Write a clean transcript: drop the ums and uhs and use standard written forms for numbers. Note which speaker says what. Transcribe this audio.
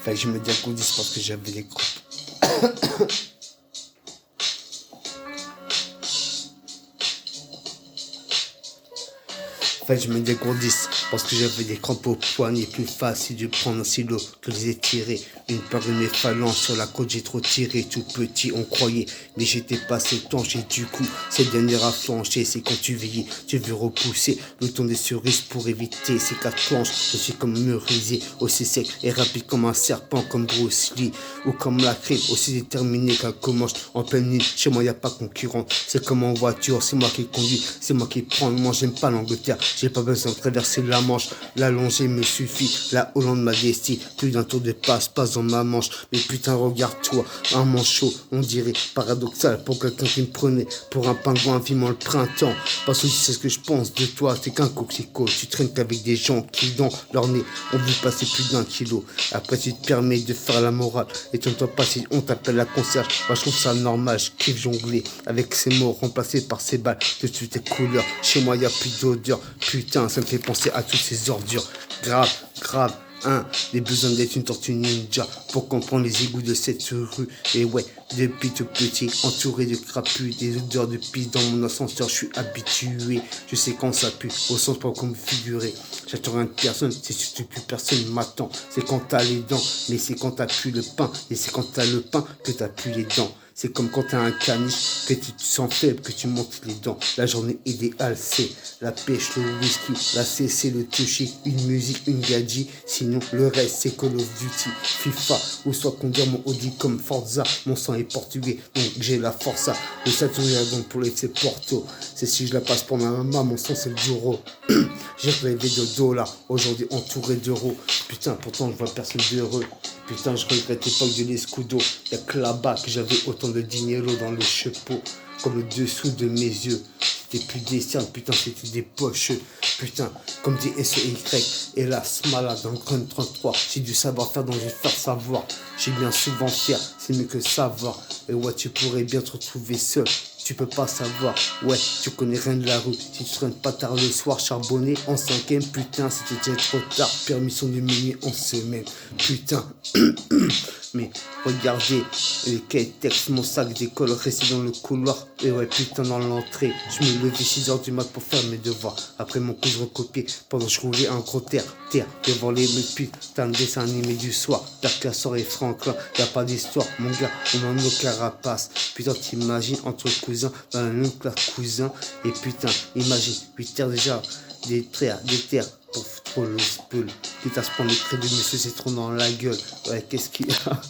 Speaker 1: Fait que je me dégourdisse parce que j'avais des crocs. Fait que je me dégourdisse parce que j'avais des crampes au poignet. Plus facile de prendre un stylo que de les étirer. Une part de mes phalanges sur la côte, j'ai trop tiré. Tout petit, on croyait, mais j'étais passé tanché. Du coup, cette dernière a flanché. C'est quand tu vieillis, tu veux repousser le ton des cerises pour éviter ces quatre planches. Je suis comme meurisé, aussi sec et rapide comme un serpent, comme Bruce Lee ou comme la crème, aussi déterminé qu'un comanche en pleine nuit. Chez moi, y a pas concurrent. C'est comme en voiture, c'est moi qui conduis, c'est moi qui prends. Moi, j'aime pas l'Angleterre. J'ai pas besoin de traverser la Manche, la longer me suffit. La Hollande m'a destinée, plus d'un tour de passe-passe dans ma manche. Mais putain, regarde-toi, un manchot, on dirait paradoxal pour quelqu'un qui me prenait pour un pingouin vivant le printemps. Parce que c'est ce que je pense de toi, t'es qu'un coquelicot. Tu traînes qu'avec des gens qui, dans leur nez, ont vu passer plus d'1 kilo. Après, tu te permets de faire la morale. Et tu n'entends pas si on t'appelle la concierge. Moi, je trouve ça normal, je kiffe jongler avec ces mots remplacés par ces balles de toutes tes couleurs. Chez moi, y a plus d'odeur. Putain, ça me fait penser à toutes ces ordures. Grave, grave, hein. Les besoins d'être une tortue ninja pour comprendre les égouts de cette rue. Et ouais, depuis tout petit, entouré de crapus, des odeurs de pisse dans mon ascenseur, je suis habitué. Je sais quand ça pue, au sens pas comme figurer. J'attends rien de personne, c'est surtout plus personne m'attend. C'est quand t'as les dents, mais c'est quand t'as plus le pain. Et c'est quand t'as le pain que t'as plus les dents. C'est comme quand t'as un caniche, que tu te sens faible, que tu montes les dents. La journée idéale, c'est la pêche, le whisky, la CC, le toucher, une musique, une gadget. Sinon, le reste, c'est Call of Duty, FIFA, ou soit conduire mon Audi comme Forza. Mon sang est portugais, donc j'ai la Forza. Le Saturn pour l'FC Porto. C'est si je la passe pour ma maman, mon sang c'est le Duro. J'ai rêvé de dollars, aujourd'hui entouré d'euros. Putain, pourtant je vois personne d'heureux. Putain, je regrette l'époque de l'escudo. Y'a que là-bas que j'avais autant de dinero dans les chapeaux, comme le dessous de mes yeux. C'était plus des cernes, putain, c'était des poches. Putain, comme dit SEY, hélas, malade dans le Grand 33. J'ai du savoir-faire, donc je vais faire savoir. J'ai bien souvent faire, c'est mieux que savoir. Et ouais, tu pourrais bien te retrouver seul. Tu peux pas savoir, ouais, tu connais rien de la rue. Si tu traînes pas tard le soir, charbonné en 5ème, putain, c'était déjà trop tard. Permission de minuit en semaine, putain. Mais regardez, les texte, mon sac d'école resté dans le couloir. Et ouais, putain, dans l'entrée, je me levais 6h du mat pour faire mes devoirs. Après mon cours, je recopiais pendant que je roulais un gros terre devant les putain de dessins animés du soir. Percassor et Franklin, y'a pas d'histoire, mon gars, on en a nos carapaces. Putain, t'imagines entre cousins, dans la même classe cousin. Et putain, imagine, 8 heures déjà, des terres pour trop le spool. Quitte à se prendre les traits de monsieur, c'est trop dans la gueule. Ouais, qu'est-ce qu'il y a?